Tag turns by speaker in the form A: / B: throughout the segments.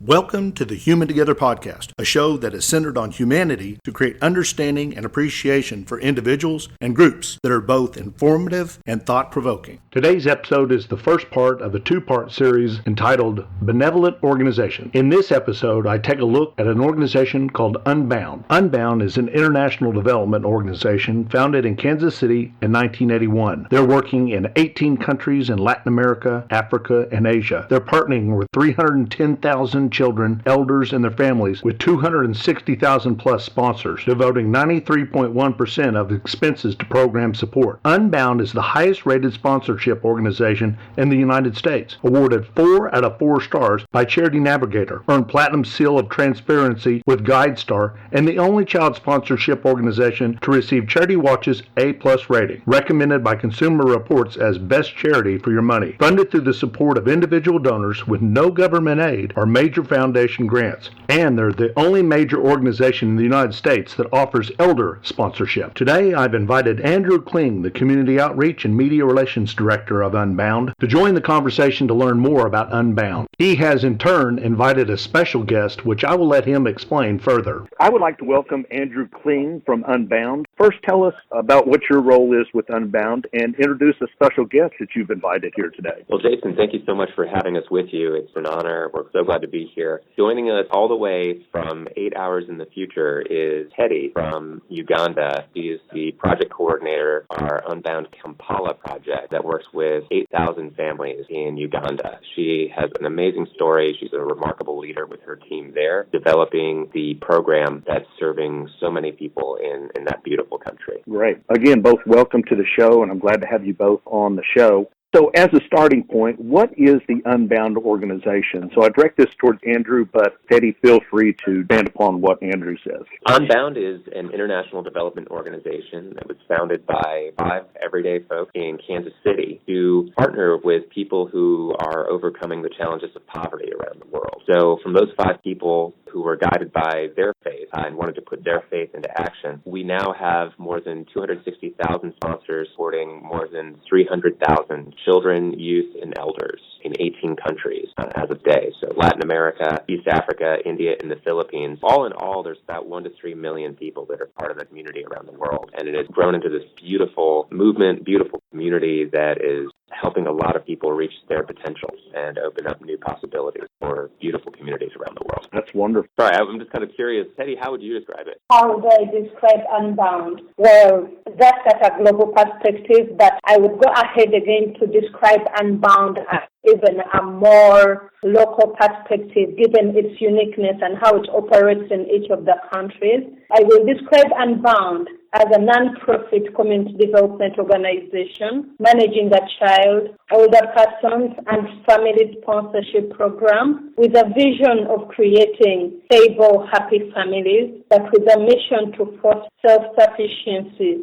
A: Welcome to the Human Together podcast, a show that is centered on humanity to create understanding and appreciation for individuals and groups that are both informative and thought-provoking. Today's episode is the first part of a two-part series entitled Benevolent Organization. In this episode, I take a look at an organization called Unbound. Unbound is an international development organization founded in Kansas City in 1981. They're working in 18 countries in Latin America, Africa, and Asia. They're partnering with 310,000 children, elders, and their families with 260,000 plus sponsors, devoting 93.1% of expenses to program support. Unbound is the highest rated sponsorship organization in the United States, awarded 4 out of 4 stars by Charity Navigator, earned Platinum Seal of Transparency with GuideStar, and the only child sponsorship organization to receive Charity Watch's A+ rating, recommended by Consumer Reports as best charity for your money, funded through the support of individual donors with no government aid or major foundation grants, and they're the only major organization in the United States that offers elder sponsorship. Today, I've invited Andrew Kling, the Community Outreach and Media Relations Director of Unbound, to join the conversation to learn more about Unbound. He has in turn invited a special guest, which I will let him explain further.
B: I would like to welcome Andrew Kling from Unbound. First, tell us about what your role is with Unbound and introduce a special guest that you've invited here today.
C: Well, Jason, thank you so much for having us with you. It's an honor. We're so glad to be here. Joining us all the way from 8 hours in the future is Teddy from Uganda. She is the project coordinator of our Unbound Kampala project that works with 8,000 families in Uganda. She has an amazing story. She's a remarkable leader with her team there, developing the program that's serving so many people in that beautiful country.
B: Great. Again, both welcome to the show, and I'm glad to have you both on the show. So as a starting point, what is the Unbound organization? So I direct this towards Andrew, but Teddy, feel free to expand upon what Andrew says.
C: Unbound is an international development organization that was founded by 5 everyday folks in Kansas City to partner with people who are overcoming the challenges of poverty around the world. So from those 5 people who were guided by their faith and wanted to put their faith into action, we now have more than 260,000 sponsors supporting more than 300,000 children, youth, and elders in 18 countries as of today. So Latin America, East Africa, India, and the Philippines. All in all, there's about 1 to 3 million people that are part of the community around the world. And it has grown into this beautiful movement, beautiful community that is helping a lot of people reach their potential and open up new possibilities for beautiful communities around the world.
B: That's wonderful.
C: Sorry, I'm just kind of curious. Teddy, how would you describe it?
D: How would I describe Unbound? Well, that's at a global perspective, but I would go ahead again to describe Unbound as even a more local perspective, given its uniqueness and how it operates in each of the countries. I will describe Unbound as a non-profit community development organization managing a child, older persons, and family sponsorship program with a vision of creating stable, happy families, but with a mission to foster self-sufficiency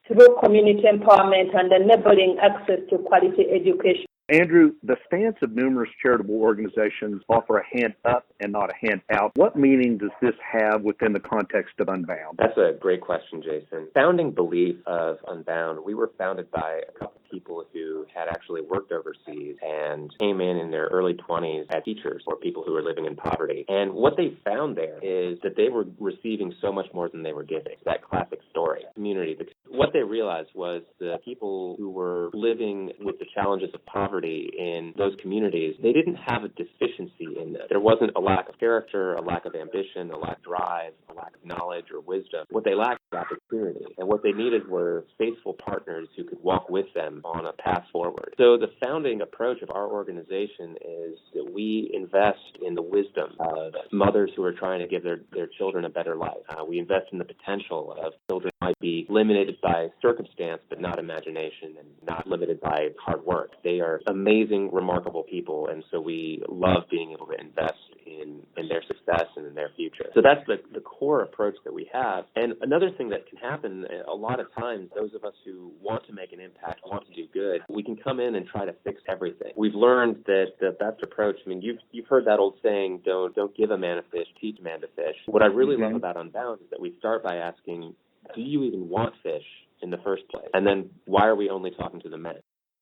D: through community empowerment and enabling access to quality education.
B: Andrew, the stance of numerous charitable organizations offer a hand up and not a hand out. What meaning does this have within the context of Unbound?
C: That's a great question, Jason. Founding belief of Unbound, we were founded by a couple people who had actually worked overseas and came in their early 20s as teachers for people who were living in poverty. And what they found there is that they were receiving so much more than they were giving. That classic story. Community. What they realized was the people who were living with the challenges of poverty in those communities, they didn't have a deficiency in this. There wasn't a lack of character, a lack of ambition, a lack of drive, a lack of knowledge or wisdom. What they lacked was opportunity. And what they needed were faithful partners who could walk with them on a path forward. So the founding approach of our organization is that we invest in the wisdom of mothers who are trying to give their children a better life. We invest in the potential of children who might be limited by circumstance but not imagination and not limited by hard work. They are amazing, remarkable people, and so we love being able to invest in their success and in their future. So that's the core approach that we have. And another thing that can happen a lot of times, those of us who want to make an impact, want to do good, we can come in and try to fix everything. We've learned that the best approach, I mean, you've heard that old saying, don't give a man a fish, teach a man to fish. What I really love about Unbound is that we start by asking, do you even want fish in the first place? And then why are we only talking to the men?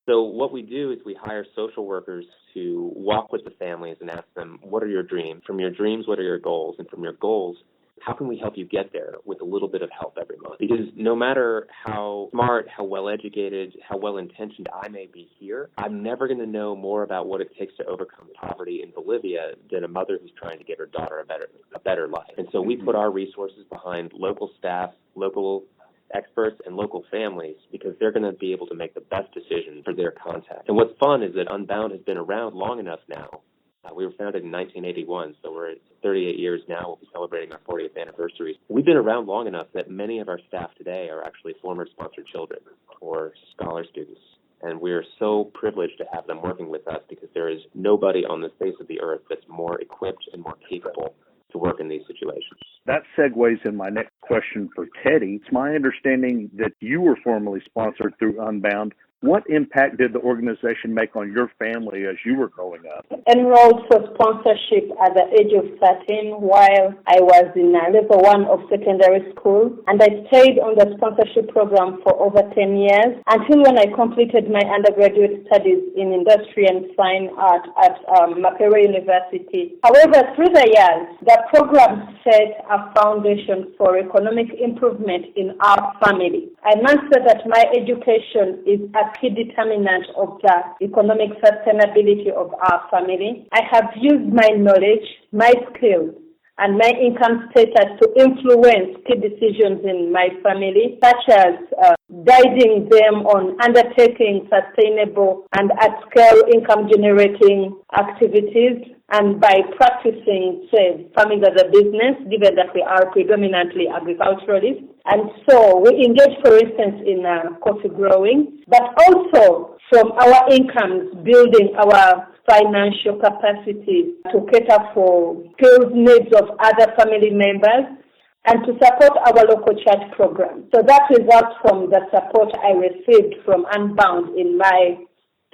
C: So what we do is we hire social workers to walk with the families and ask them, what are your dreams? From your dreams, what are your goals? And from your goals, how can we help you get there with a little bit of help every month? Because no matter how smart, how well-educated, how well-intentioned I may be here, I'm never going to know more about what it takes to overcome poverty in Bolivia than a mother who's trying to give her daughter a better life. And so we put our resources behind local staff, local experts, and local families because they're going to be able to make the best decision for their contact. And what's fun is that Unbound has been around long enough now. We were founded in 1981, so we're at 38 years now. We'll be celebrating our 40th anniversary. We've been around long enough that many of our staff today are actually former sponsored children or scholar students. And we're so privileged to have them working with us because there is nobody on the face of the earth that's more equipped and more capable to work in these situations.
B: That segues in my next question for Teddy. It's my understanding that you were formally sponsored through Unbound. What impact did the organization make on your family as you were growing up?
D: Enrolled for sponsorship at the age of 13 while I was in level 1 of secondary school, and I stayed on the sponsorship program for over 10 years until when I completed my undergraduate studies in industry and fine art at Makerere University. However, through the years, the program set a foundation for economic improvement in our family. I must say that my education is a key determinant of the economic sustainability of our family. I have used my knowledge, my skills, and my income status to influence key decisions in my family, such as guiding them on undertaking sustainable and at-scale income-generating activities, and by practicing, say, farming as a business, given that we are predominantly agriculturalists. And so we engage, for instance, in coffee growing, but also from our incomes, building our financial capacity to cater for skills needs of other family members and to support our local church program. So that results from the support I received from Unbound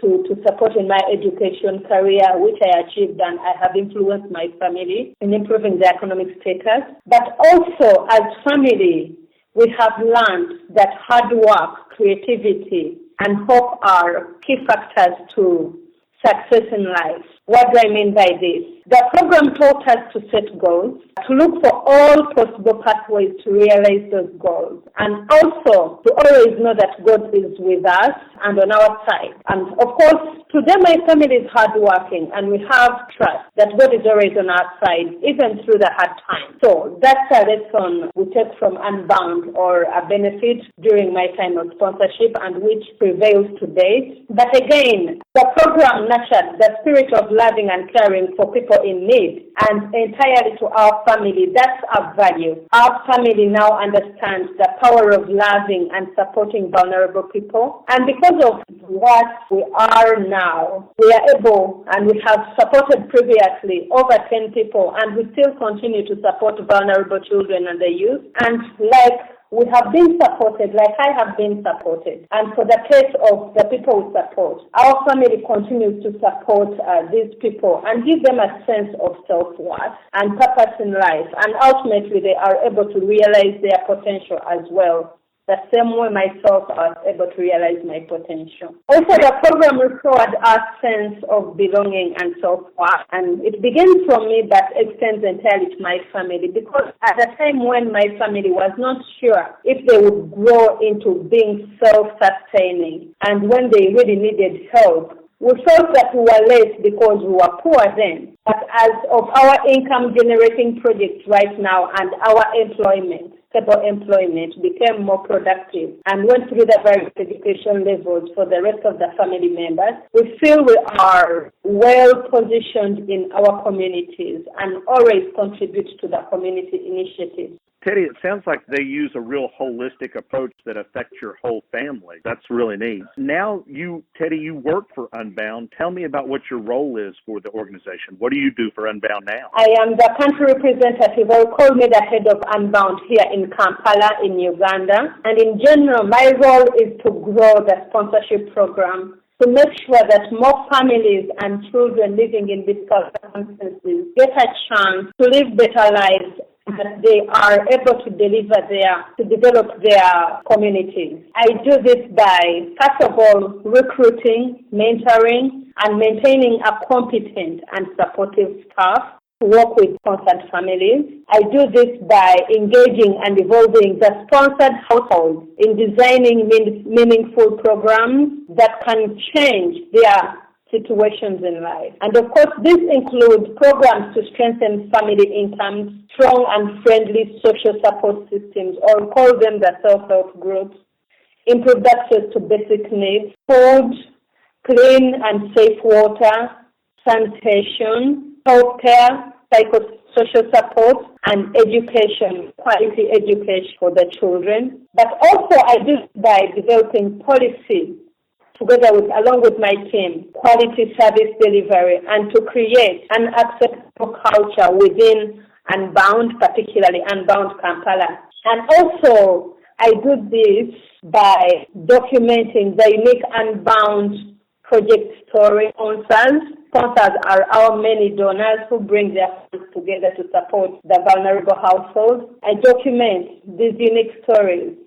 D: to support in my education career, which I achieved, and I have influenced my family in improving their economic status. But also, as family, we have learned that hard work, creativity, and hope are key factors to success in life. What do I mean by this? The program taught us to set goals, to look for all possible pathways to realize those goals, and also to always know that God is with us and on our side. And of course, today my family is hardworking, and we have trust that God is always on our side, even through the hard times. So that's a lesson we take from Unbound, or a benefit during my time of sponsorship, and which prevails today. But again, the program nurtured the spirit of loving and caring for people in need, and entirely to our family. That's our value. Our family now understands the power of loving and supporting vulnerable people. And because of what we are now, we are able, and we have supported previously over 10 people, and we still continue to support vulnerable children and the youth. And we have been supported, like I have been supported. And for the case of the people we support, our family continues to support these people and give them a sense of self-worth and purpose in life. And ultimately, they are able to realize their potential as well, the same way myself I was able to realize my potential. Also, the program restored a sense of belonging and self-worth. And it begins from me, but extends entirely to my family, because at the time when my family was not sure if they would grow into being self-sustaining, and when they really needed help, we felt that we were late because we were poor then. But as of our income-generating projects right now and our stable employment became more productive and went through the various education levels for the rest of the family members, we feel we are well positioned in our communities and always contribute to the community initiatives.
B: Teddy, it sounds like they use a real holistic approach that affects your whole family. That's really neat. Now, Teddy, you work for Unbound. Tell me about what your role is for the organization. What do you do for Unbound now?
D: I am the country representative, or call me the head of Unbound here in Kampala in Uganda. And in general, my role is to grow the sponsorship program, to make sure that more families and children living in difficult circumstances get a chance to live better lives that they are able to develop their communities. I do this by, first of all, recruiting, mentoring, and maintaining a competent and supportive staff to work with sponsored families. I do this by engaging and involving the sponsored households in designing meaningful programs that can change their situations in life. And of course, this includes programs to strengthen family incomes, strong and friendly social support systems, or call them the self-help groups, improved access to basic needs, food, clean and safe water, sanitation, healthcare, psychosocial support, and education, quality education for the children. But also I do by developing policy along with my team, quality service delivery, and to create an acceptable culture within Unbound, particularly Unbound Kampala. And also, I do this by documenting the unique Unbound project story sponsors. Sponsors are our many donors who bring their funds together to support the vulnerable households. I document these unique stories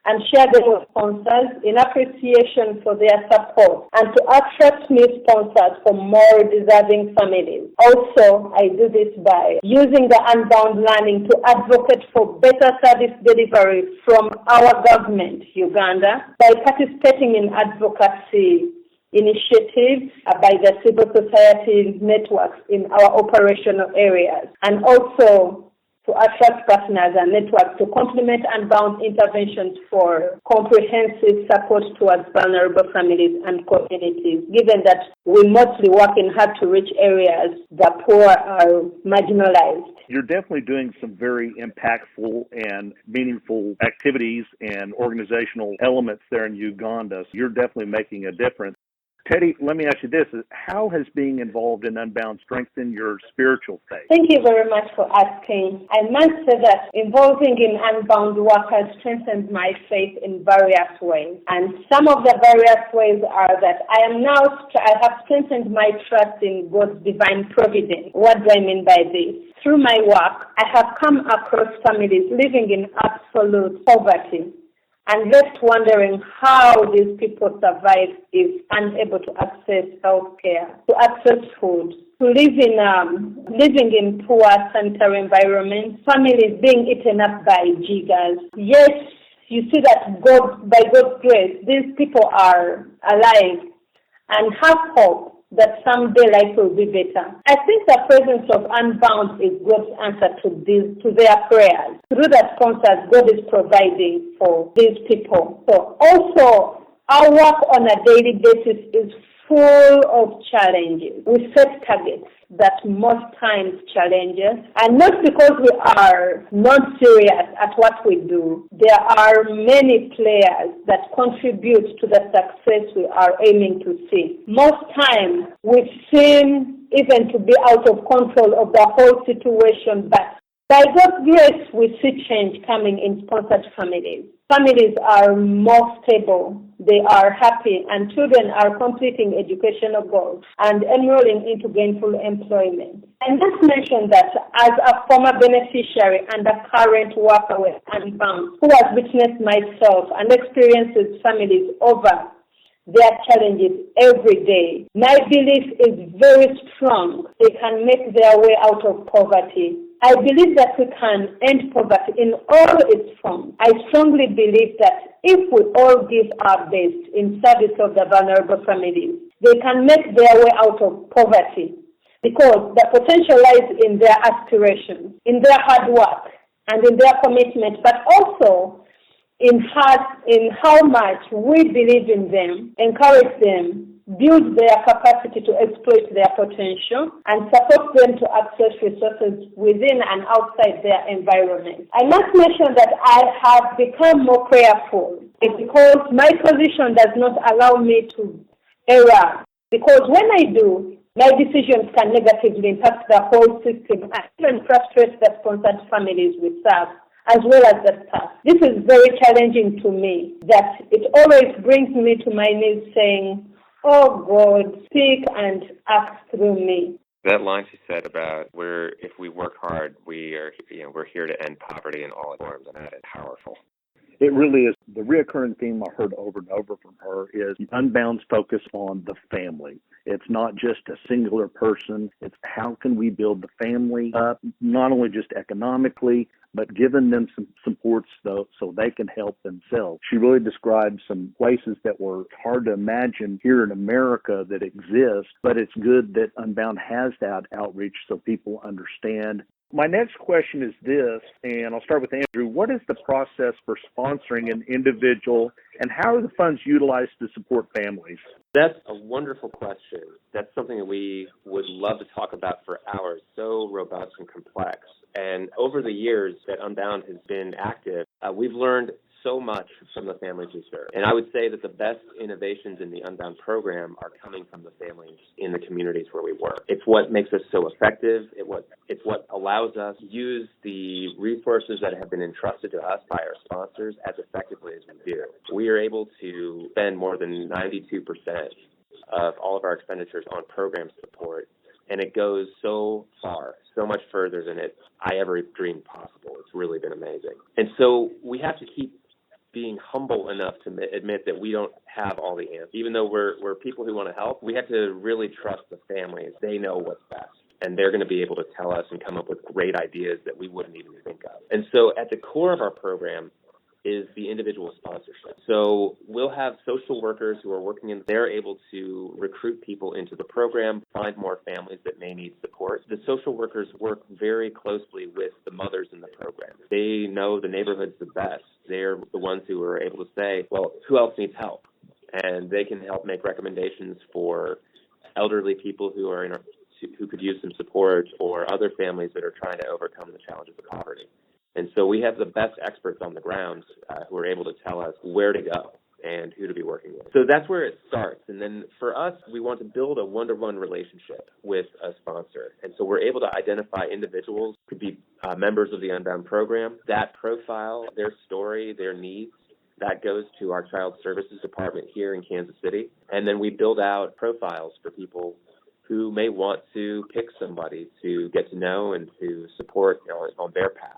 D: and share them with sponsors in appreciation for their support and to attract new sponsors for more deserving families. Also, I do this by using the Unbound learning to advocate for better service delivery from our government, Uganda, by participating in advocacy initiatives by the civil society networks in our operational areas, and also to attract partners and networks to complement Unbound interventions for comprehensive support towards vulnerable families and communities, given that we mostly work in hard-to-reach areas, the poor are marginalized.
B: You're definitely doing some very impactful and meaningful activities and organizational elements there in Uganda. So you're definitely making a difference. Teddy, let me ask you this. How has being involved in Unbound strengthened your spiritual faith?
D: Thank you very much for asking. I must say that involving in Unbound work has strengthened my faith in various ways. And some of the various ways are that I have strengthened my trust in God's divine providence. What do I mean by this? Through my work, I have come across families living in absolute poverty and left wondering how these people survive if unable to access health care, to access food, to living in poor sanitary environments, families being eaten up by jiggers. Yes, you see that by God's grace, these people are alive and have hope that someday life will be better. I think the presence of Unbound is God's answer to their prayers. Through the sponsors, God is providing for these people. So also, our work on a daily basis is full of challenges. We set targets that most times challenge us, and not because we are not serious at what we do. There are many players that contribute to the success we are aiming to see. Most times, we seem even to be out of control of the whole situation, but by God's grace, we see change coming in sponsored families. Families are more stable, they are happy, and children are completing educational goals and enrolling into gainful employment. And just mention that as a former beneficiary and a current worker with Unbound, who has witnessed myself and experiences families over their challenges every day, my belief is very strong. They can make their way out of poverty. I believe that we can end poverty in all its forms. I strongly believe that if we all give our best in service of the vulnerable families, they can make their way out of poverty because the potential lies in their aspirations, in their hard work, and in their commitment, but also in how much we believe in them, encourage them, build their capacity to exploit their potential, and support them to access resources within and outside their environment. I must mention that I have become more prayerful because my position does not allow me to err. Because when I do, my decisions can negatively impact the whole system and even frustrate the sponsored families we serve, as well as the staff. This is very challenging to me, that it always brings me to my knees saying, "Oh God, speak and act through me."
C: That line she said about if we work hard, we're here to end poverty in all its forms, and that is powerful.
B: It really is. The reoccurring theme I heard over and over from her is Unbound's focus on the family. It's not just a singular person. It's how can we build the family up, not only just economically, but giving them some supports so they can help themselves. She really described some places that were hard to imagine here in America that exist, but it's good that Unbound has that outreach so people understand. My next question is this, and I'll start with Andrew. What is the process for sponsoring an individual, and how are the funds utilized to support families?
C: That's a wonderful question. That's something that we would love to talk about for hours, so robust and complex. And over the years that Unbound has been active, we've learned so much from the families we serve. And I would say that the best innovations in the Unbound program are coming from the families in the communities where we work. It's what makes us so effective. It's what allows us to use the resources that have been entrusted to us by our sponsors as effectively as we do. We are able to spend more than 92% of all of our expenditures on program support, and it goes so far, so much further than I ever dreamed possible. It's really been amazing. And so we have to keep being humble enough to admit that we don't have all the answers. Even though we're people who want to help, we have to really trust the families. They know what's best, and they're going to be able to tell us and come up with great ideas that we wouldn't even think of. And so at the core of our program is the individual sponsorship. So we'll have social workers who are working they're able to recruit people into the program, find more families that may need support. The social workers work very closely with the mothers in the program. They know the neighborhoods the best. They're the ones who are able to say, well, who else needs help? And they can help make recommendations for elderly people who could use some support, or other families that are trying to overcome the challenges of poverty. And so we have the best experts on the ground who are able to tell us where to go and who to be working with. So that's where it starts. And then for us, we want to build a one-to-one relationship with a sponsor. And so we're able to identify individuals who could be members of the Unbound program. That profile, their story, their needs, that goes to our Child Services Department here in Kansas City. And then we build out profiles for people who may want to pick somebody to get to know and to support on their path.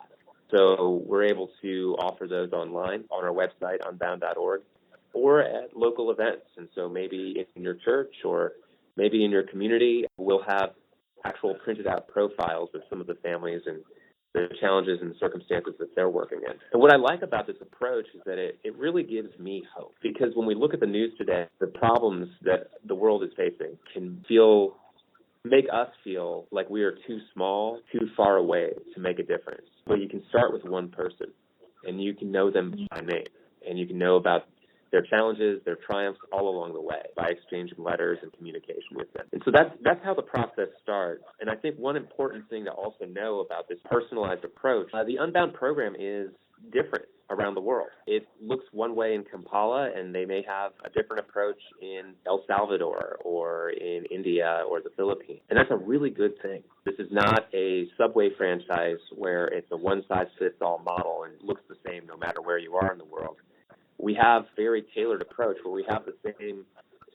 C: So we're able to offer those online on our website, unbound.org, or at local events. And so maybe in your church or maybe in your community, we'll have actual printed out profiles of some of the families and the challenges and circumstances that they're working in. And what I like about this approach is that it really gives me hope, because when we look at the news today, the problems that the world is facing can make us feel like we are too small, too far away to make a difference. But you can start with one person, and you can know them by name, and you can know about their challenges, their triumphs all along the way by exchanging letters and communication with them. And so that's how the process starts. And I think one important thing to also know about this personalized approach, the Unbound program is different around the world. It looks one way in Kampala, and they may have a different approach in El Salvador or in India or the Philippines. And that's a really good thing. This is not a Subway franchise where it's a one-size-fits-all model and looks the same no matter where you are in the world. We have a very tailored approach where we have the same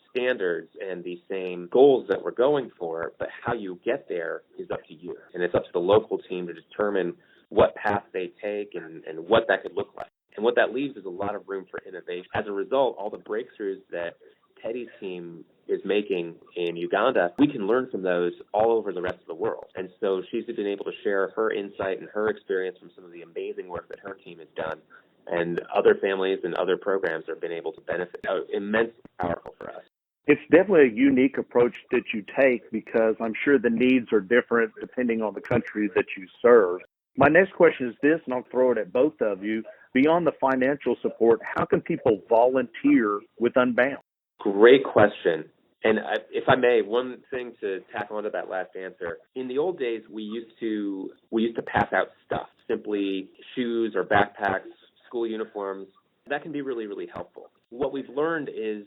C: standards and the same goals that we're going for, but how you get there is up to you. And it's up to the local team to determine what path they take and what that could look like. And what that leaves is a lot of room for innovation. As a result, all the breakthroughs that Teddy's team is making in Uganda, we can learn from those all over the rest of the world. And so she's been able to share her insight and her experience from some of the amazing work that her team has done. And other families and other programs have been able to benefit. Immensely powerful for us.
B: It's definitely a unique approach that you take, because I'm sure the needs are different depending on the country that you serve. My next question is this, and I'll throw it at both of you. Beyond the financial support, how can people volunteer with Unbound?
C: Great question. And if I may, one thing to tack onto that last answer. In the old days, we used to pass out stuff, simply shoes or backpacks, school uniforms. That can be really, really helpful. What we've learned is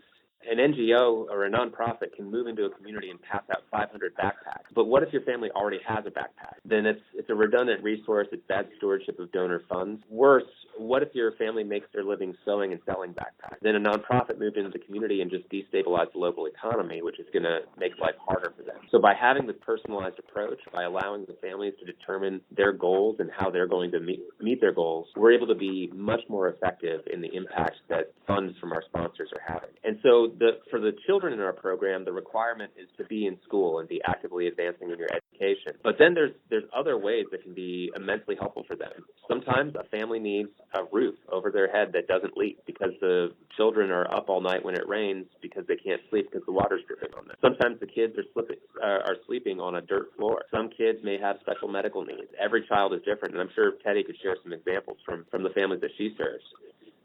C: an NGO or a nonprofit can move into a community and pass out 500 backpacks. But what if your family already has a backpack? Then it's a redundant resource. It's bad stewardship of donor funds. Worse, what if your family makes their living sewing and selling backpacks? Then a nonprofit moved into the community and just destabilized the local economy, which is going to make life harder for them. So by having this personalized approach, by allowing the families to determine their goals and how they're going to meet their goals, we're able to be much more effective in the impact that funds from our sponsors are having. And so for the children in our program, the requirement is to be in school and be actively advancing in your education. But then there's other ways that can be immensely helpful for them. Sometimes a family needs a roof over their head that doesn't leak because the children are up all night when it rains because they can't sleep because the water's dripping on them. Sometimes the kids are sleeping on a dirt floor. Some kids may have special medical needs. Every child is different, and I'm sure Teddy could share some examples from the families that she serves.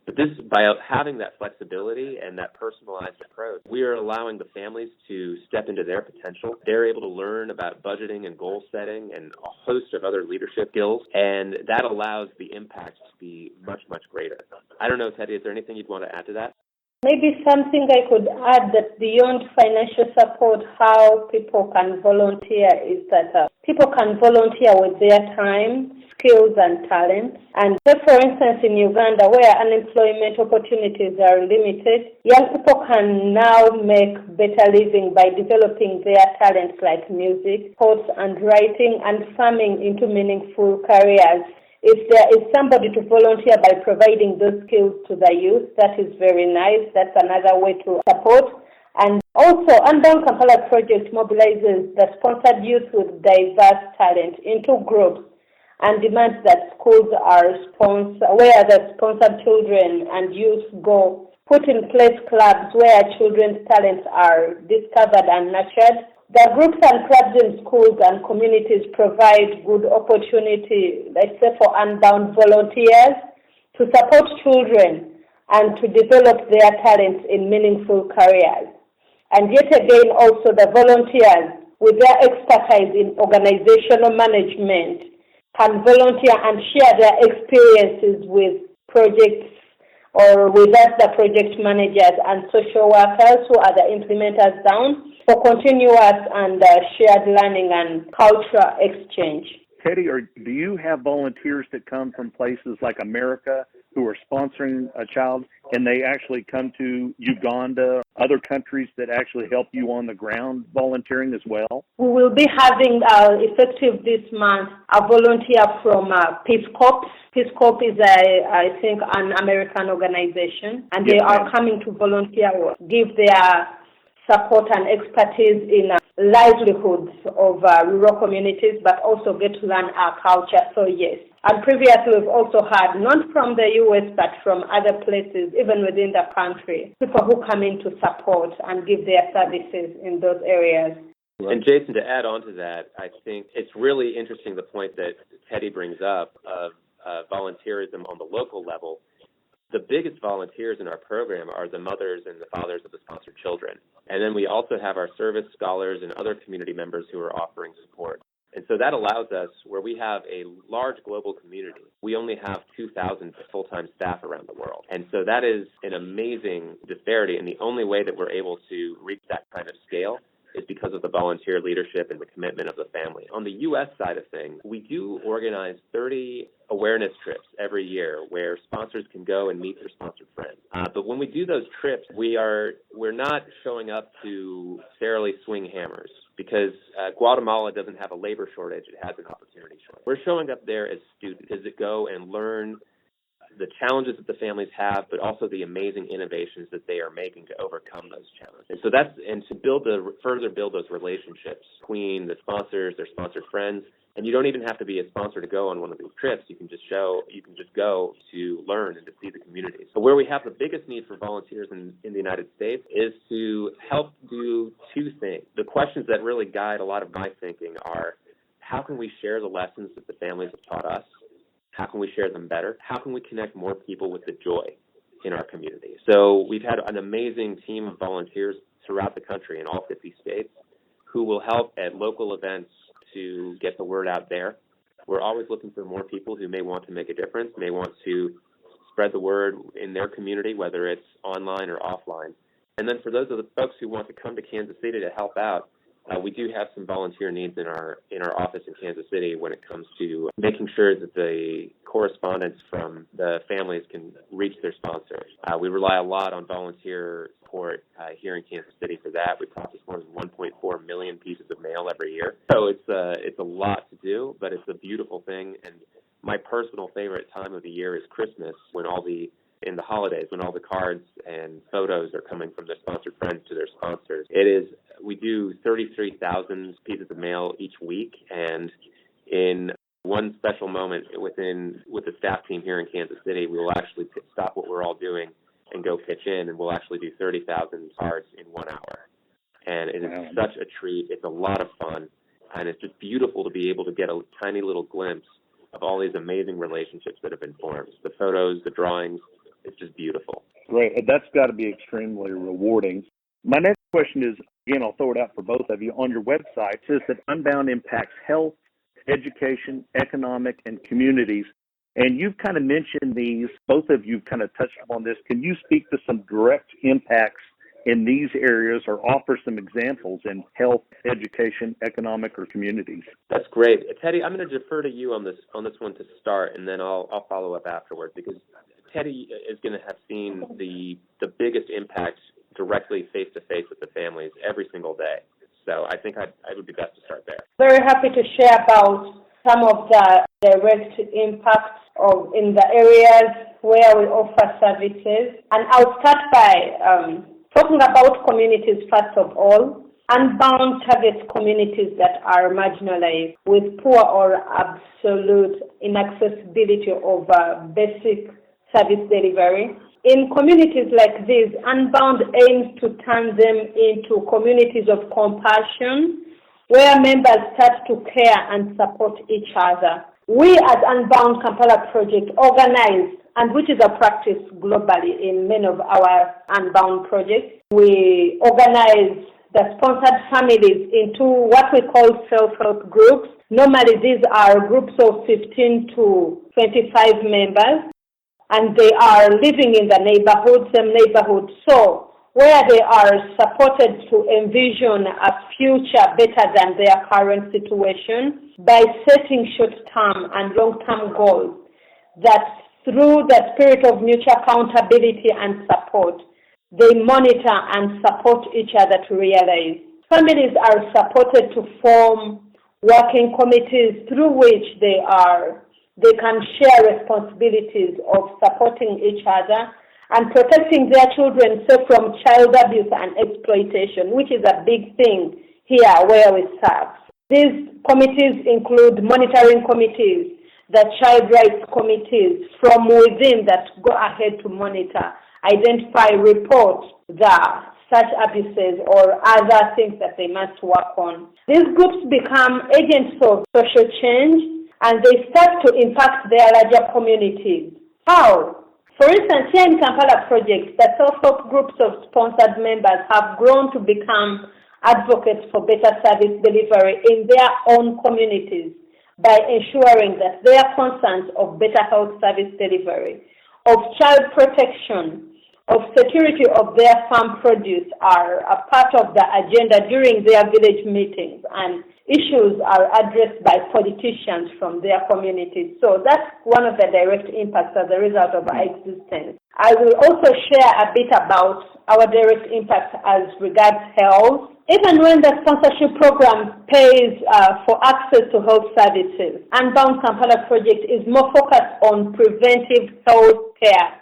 C: But by having that flexibility and that personalized approach, we are allowing the families to step into their potential. They're able to learn about budgeting and goal setting and a host of other leadership skills, and that allows the impact to be much, much greater. I don't know, Teddy, is there anything you'd want to add to that?
D: Maybe something I could add that beyond financial support, how people can volunteer is that people can volunteer with their time, skills, and talents. And say, for instance, in Uganda, where unemployment opportunities are limited, young people can now make better living by developing their talents like music, sports, and writing, and farming into meaningful careers. If there is somebody to volunteer by providing those skills to the youth, that is very nice. That's another way to support. And also, Unbound Kampala Project mobilizes the sponsored youth with diverse talent into groups and demands that schools are where the sponsored children and youth go, put in place clubs where children's talents are discovered and nurtured. The groups and clubs in schools and communities provide good opportunity, let's say, for Unbound volunteers to support children and to develop their talents in meaningful careers. And yet again, also the volunteers, with their expertise in organizational management, can volunteer and share their experiences with projects or with us, the project managers and social workers who are the implementers down for continuous and shared learning and cultural exchange.
B: Teddy, do you have volunteers that come from places like America who are sponsoring a child, and they actually come to Uganda, other countries that actually help you on the ground volunteering as well?
D: We will be having, effective this month, a volunteer from Peace Corps. Peace Corps is, I think, an American organization, and they are coming to volunteer, give their support and expertise in livelihoods of rural communities, but also get to learn our culture. So yes. And previously we've also had, not from the U.S., but from other places, even within the country, people who come in to support and give their services in those areas.
C: And Jason, to add on to that, I think it's really interesting the point that Teddy brings up of volunteerism on the local level. The biggest volunteers in our program are the mothers and the fathers of the sponsored children. And then we also have our service scholars and other community members who are offering support. And so that allows us, where we have a large global community, we only have 2,000 full-time staff around the world. And so that is an amazing disparity, and the only way that we're able to reach that kind of scale is because of the volunteer leadership and the commitment of the family. On the U.S. side of things, we do organize 30 awareness trips every year where sponsors can go and meet their sponsored friends. But when we do those trips, we're not showing up to necessarily swing hammers, because Guatemala doesn't have a labor shortage, it has an opportunity shortage. We're showing up there as students that go and learn the challenges that the families have, but also the amazing innovations that they are making to overcome those challenges. And so to further build those relationships between the sponsors, their sponsored friends, and you don't even have to be a sponsor to go on one of these trips. You can just go to learn and to see the communities. So where we have the biggest need for volunteers in the United States is to help do two things. The questions that really guide a lot of my thinking are, how can we share the lessons that the families have taught us? How can we share them better? How can we connect more people with the joy in our community? So we've had an amazing team of volunteers throughout the country in all 50 states who will help at local events to get the word out there. We're always looking for more people who may want to make a difference, may want to spread the word in their community, whether it's online or offline. And then for those of the folks who want to come to Kansas City to help out, we do have some volunteer needs in our office in Kansas City when it comes to making sure that the correspondence from the families can reach their sponsors. We rely a lot on volunteer support here in Kansas City for that. We process more than 1.4 million pieces of mail every year. So it's a lot to do, but it's a beautiful thing. And my personal favorite time of the year is Christmas, in the holidays, when all the cards and photos are coming from their sponsored friends to their sponsors. We do 33,000 pieces of mail each week, and in one special moment with the staff team here in Kansas City, we will actually stop what we're all doing and go pitch in, and we'll actually do 30,000 cards in 1 hour. And it is such a treat. It's a lot of fun, and it's just beautiful to be able to get a tiny little glimpse of all these amazing relationships that have been formed. The photos, the drawings, it's just beautiful.
B: Great. That's got to be extremely rewarding. My next question is, again, I'll throw it out for both of you. On your website, it says that Unbound impacts health, education, economic, and communities. And you've kind of mentioned these, both of you kind of touched upon this. Can you speak to some direct impacts in these areas or offer some examples in health, education, economic, or communities?
C: That's great. Teddy, I'm going to defer to you on this one to start, and then I'll follow up afterwards, because Teddy is going to have seen the biggest impact directly face-to-face with the families every single day. So I think I would be best to start there.
D: Very happy to share about some of the direct impacts in the areas where we offer services. And I'll start by talking about communities first of all. Unbound targets communities that are marginalized with poor or absolute inaccessibility of basic service delivery. In communities like these, Unbound aims to turn them into communities of compassion where members start to care and support each other. We as Unbound Kampala Project organize, and which is a practice globally in many of our Unbound projects, we organize the sponsored families into what we call self-help groups. Normally these are groups of 15 to 25 members, and they are living in the same neighborhood. So where they are supported to envision a future better than their current situation by setting short-term and long-term goals that through the spirit of mutual accountability and support, they monitor and support each other to realize. Families are supported to form working committees through which they can share responsibilities of supporting each other and protecting their children from child abuse and exploitation, which is a big thing here where we serve. These committees include monitoring committees, the child rights committees from within that go ahead to monitor, identify, report such abuses or other things that they must work on. These groups become agents of social change, and they start to impact their larger communities. How? For instance, here in Kampala Project, the self-help groups of sponsored members have grown to become advocates for better service delivery in their own communities by ensuring that their concerns of better health service delivery, of child protection, of security of their farm produce are a part of the agenda during their village meetings, and issues are addressed by politicians from their communities. So that's one of the direct impacts as a result of our existence. I will also share a bit about our direct impact as regards health. Even when the sponsorship program pays for access to health services, Unbound Kampala Project is more focused on preventive health care.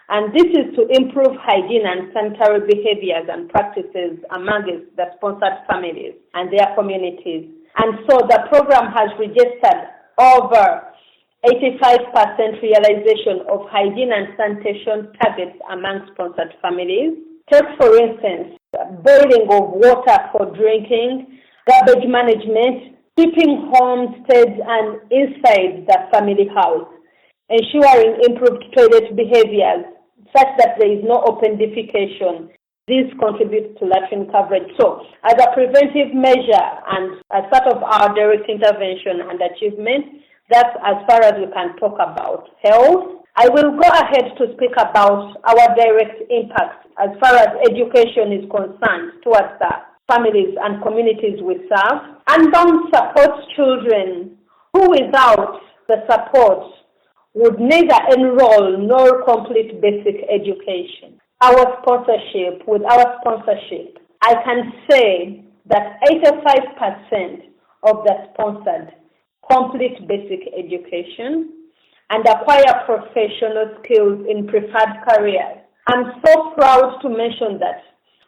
D: And this is to improve hygiene and sanitary behaviors and practices amongst the sponsored families and their communities. And so the program has registered over 85% realization of hygiene and sanitation targets among sponsored families. Take, for instance, boiling of water for drinking, garbage management, keeping homesteads and inside the family house, ensuring improved toilet behaviors, such that there is no open defecation. This contributes to latrine coverage. So, as a preventive measure and as part of our direct intervention and achievement, that's as far as we can talk about health. I will go ahead to speak about our direct impacts as far as education is concerned towards the families and communities we serve. Unbound supports children who without the support would neither enroll nor complete basic education. With our sponsorship, I can say that 85% of the sponsored complete basic education and acquire professional skills in preferred careers. I'm so proud to mention that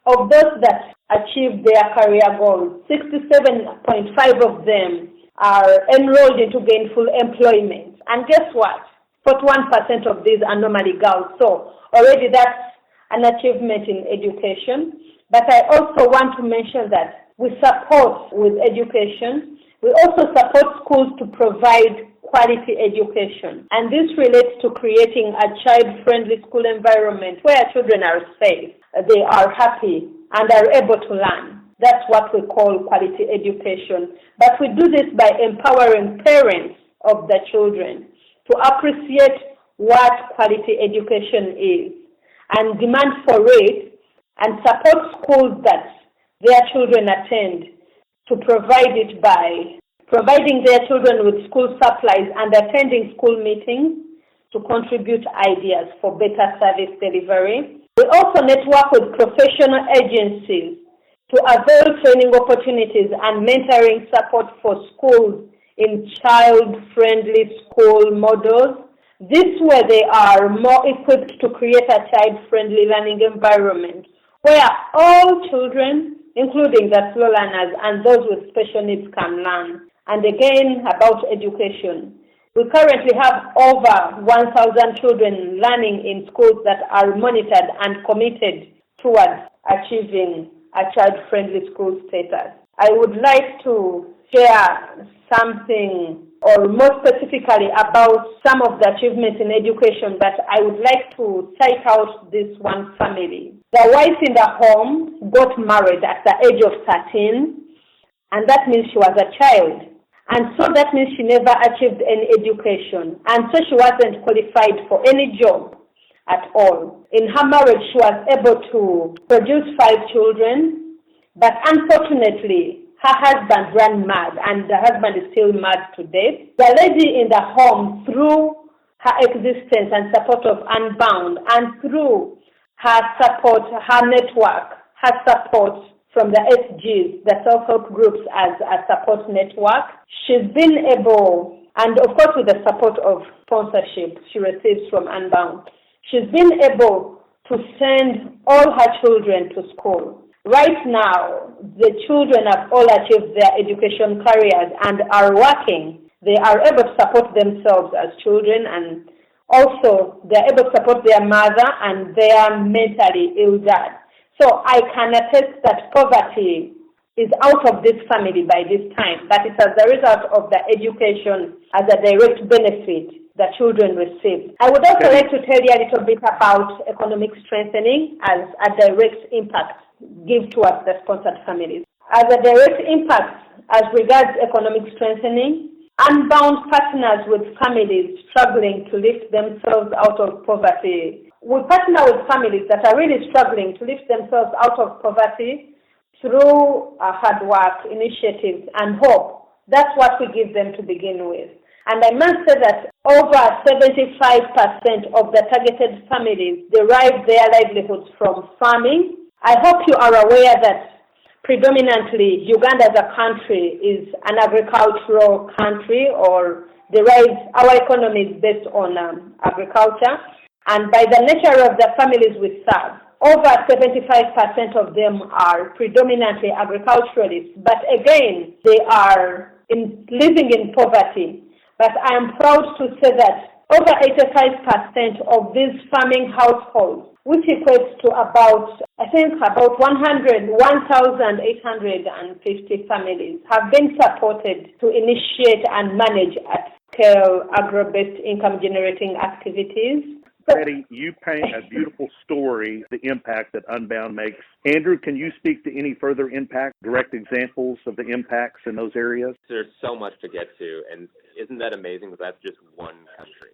D: of those that achieved their career goals, 67.5 of them are enrolled into gainful employment. And guess what? 41% of these are normally girls. So already that's an achievement in education. But I also want to mention that we support with education. We also support schools to provide quality education. And this relates to creating a child-friendly school environment where children are safe, they are happy, and are able to learn. That's what we call quality education. But we do this by empowering parents of the children to appreciate what quality education is and demand for it and support schools that their children attend to provide it by providing their children with school supplies and attending school meetings to contribute ideas for better service delivery. We also network with professional agencies to avail training opportunities and mentoring support for schools in child-friendly school models. This way they are more equipped to create a child-friendly learning environment where all children, including the slow learners and those with special needs, can learn. And again, about education. We currently have over 1,000 children learning in schools that are monitored and committed towards achieving a child-friendly school status. I would like to share something, or more specifically about some of the achievements in education, but I would like to cite out this one family. The wife in the home got married at the age of 13, and that means she was a child. And so that means she never achieved any education. And so she wasn't qualified for any job at all. In her marriage, she was able to produce 5 children, but unfortunately, her husband ran mad, and the husband is still mad today. The lady in the home, through her existence and support of Unbound, and through her support, her network, her support from the SGs, the self-help groups as a support network, she's been able, and of course with the support of sponsorship she receives from Unbound, she's been able to send all her children to school. Right now, the children have all achieved their education careers and are working. They are able to support themselves as children, and also they're able to support their mother and their mentally ill dad. So I can attest that poverty is out of this family by this time, but it's as a result of the education as a direct benefit the children receive. I would also like to tell you a little bit about economic strengthening as a direct impact give towards the sponsored families. As a direct impact as regards economic strengthening, Unbound partners with families struggling to lift themselves out of poverty. We partner with families that are really struggling to lift themselves out of poverty through hard work, initiatives, and hope. That's what we give them to begin with. And I must say that over 75% of the targeted families derive their livelihoods from farming. I hope you are aware that predominantly Uganda as a country is an agricultural country, or derives our economy is based on agriculture. And by the nature of the families we serve, over 75% of them are predominantly agriculturalists. But again, they are living in poverty. But I am proud to say that over 85% of these farming households, which equates to about 1,850 families, have been supported to initiate and manage at-scale agro-based income-generating activities.
A: Betty, you paint a beautiful story, the impact that Unbound makes. Andrew, can you speak to any further impact, direct examples of the impacts in those areas?
C: There's so much to get to, and isn't that amazing that that's just one country?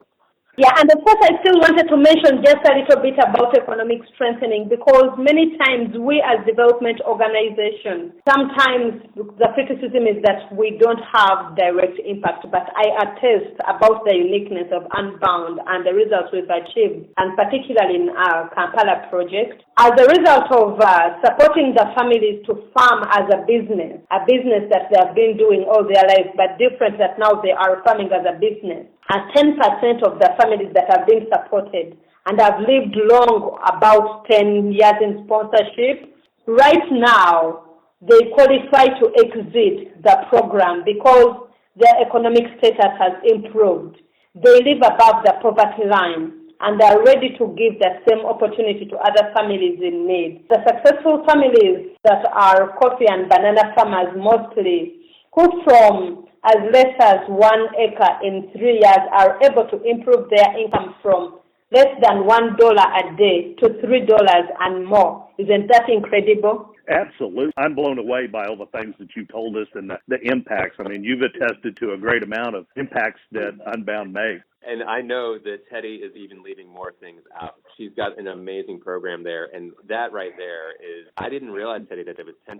D: Yeah, and of course I still wanted to mention just a little bit about economic strengthening, because many times we as development organizations, sometimes the criticism is that we don't have direct impact, but I attest about the uniqueness of Unbound and the results we've achieved, and particularly in our Kampala project. As a result of supporting the families to farm as a business that they have been doing all their lives, but different that now they are farming as a business. And 10% of the families that have been supported and have lived long, about 10 years in sponsorship, right now they qualify to exit the program because their economic status has improved. They live above the poverty line and are ready to give the same opportunity to other families in need. The successful families that are coffee and banana farmers mostly, who from as less as 1 acre in 3 years are able to improve their income from less than $1 a day to $3 and more. Isn't that incredible?
A: Absolutely. I'm blown away by all the things that you told us and the impacts. I mean, you've attested to a great amount of impacts that Unbound makes.
C: And I know that Teddy is even leaving more things out. She's got an amazing program there, and that right there is, I didn't realize, Teddy, that it was 10%.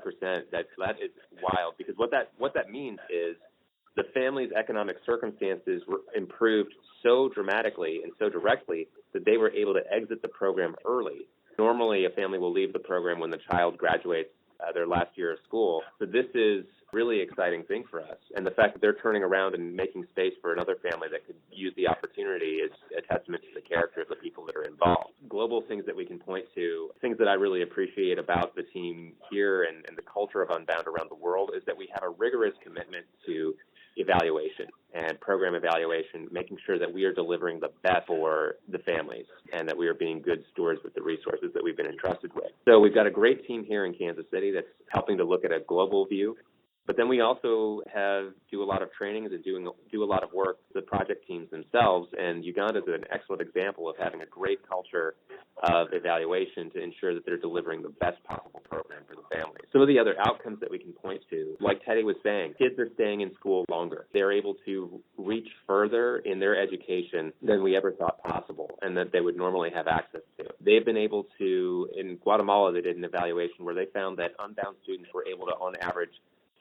C: That is wild, because what that means is the family's economic circumstances were improved so dramatically and so directly that they were able to exit the program early. Normally, a family will leave the program when the child graduates their last year of school. So this is really exciting thing for us. And the fact that they're turning around and making space for another family that could use the opportunity is a testament to the character of the people that are involved. Global things that we can point to, things that I really appreciate about the team here and the culture of Unbound around the world is that we have a rigorous commitment to evaluation and program evaluation, making sure that we are delivering the best for the families and that we are being good stewards with the resources that we've been entrusted with. So we've got a great team here in Kansas City that's helping to look at a global view. But then we also do a lot of trainings and do a lot of work with the project teams themselves. And Uganda is an excellent example of having a great culture of evaluation to ensure that they're delivering the best possible program for the family. Some of the other outcomes that we can point to, like Teddy was saying, kids are staying in school longer. They're able to reach further in their education than we ever thought possible and that they would normally have access to. They've been able to, in Guatemala, they did an evaluation where they found that Unbound students were able to, on average,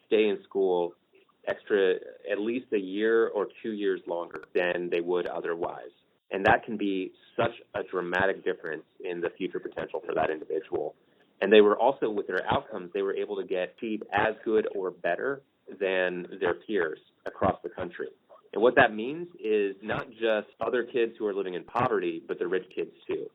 C: stay in school at least a year or 2 years longer than they would otherwise. And that can be such a dramatic difference in the future potential for that individual. And they were also, with their outcomes, they were able to achieve as good or better than their peers across the country. And what that means is not just other kids who are living in poverty, but the rich kids too.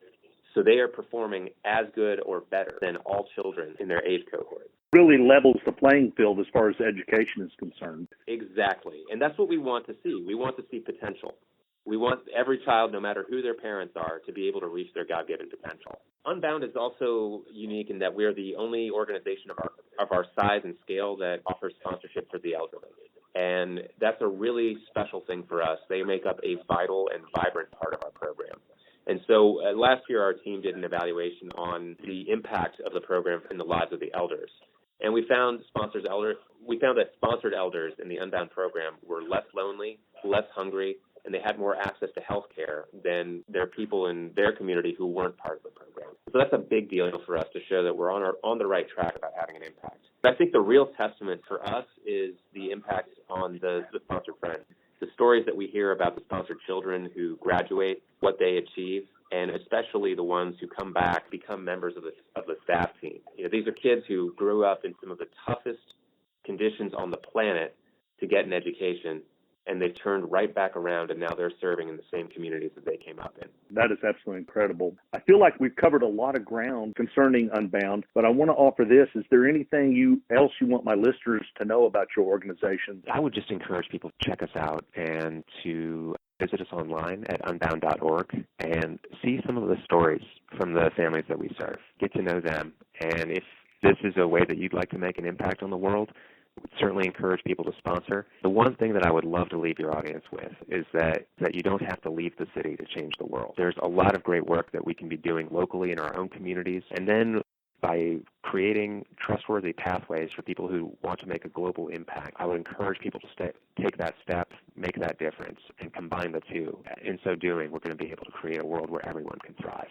C: So they are performing as good or better than all children in their age cohort.
A: Really levels the playing field as far as education is concerned.
C: Exactly. And that's what we want to see. We want to see potential. We want every child, no matter who their parents are, to be able to reach their God-given potential. Unbound is also unique in that we are the only organization of our size and scale that offers sponsorship for the elderly. And that's a really special thing for us. They make up a vital and vibrant part of our program. And so last year, our team did an evaluation on the impact of the program in the lives of the elders. And we found that sponsored elders in the Unbound program were less lonely, less hungry, and they had more access to health care than their people in their community who weren't part of the program. So that's a big deal for us to show that we're on the right track about having an impact. But I think the real testament for us is the impact on the sponsored friends. The stories that we hear about the sponsored children who graduate, what they achieve, and especially the ones who come back, become members of the staff team. You know, these are kids who grew up in some of the toughest conditions on the planet to get an education, and they turned right back around, and now they're serving in the same communities that they came up in.
A: That is absolutely incredible. I feel like we've covered a lot of ground concerning Unbound, but I want to offer this. Is there anything else you want my listeners to know about your organization?
C: I would just encourage people to check us out and to visit us online at unbound.org and see some of the stories from the families that we serve. Get to know them. And if this is a way that you'd like to make an impact on the world, I would certainly encourage people to sponsor. The one thing that I would love to leave your audience with is that you don't have to leave the city to change the world. There's a lot of great work that we can be doing locally in our own communities. And then By creating trustworthy pathways for people who want to make a global impact, I would encourage people to take that step, make that difference, and combine the two. In so doing, we're going to be able to create a world where everyone can thrive.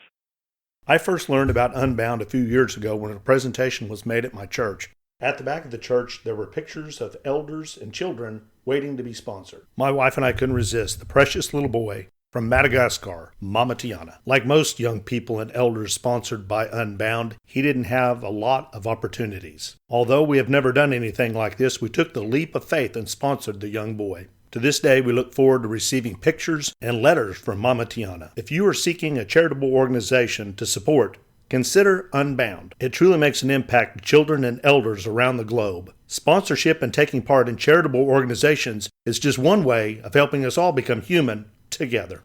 A: I first learned about Unbound a few years ago when a presentation was made at my church. At the back of the church, there were pictures of elders and children waiting to be sponsored. My wife and I couldn't resist the precious little boy from Madagascar, Mama Tiana. Like most young people and elders sponsored by Unbound, he didn't have a lot of opportunities. Although we have never done anything like this, we took the leap of faith and sponsored the young boy. To this day, we look forward to receiving pictures and letters from Mama Tiana. If you are seeking a charitable organization to support, consider Unbound. It truly makes an impact to children and elders around the globe. Sponsorship and taking part in charitable organizations is just one way of helping us all become human together.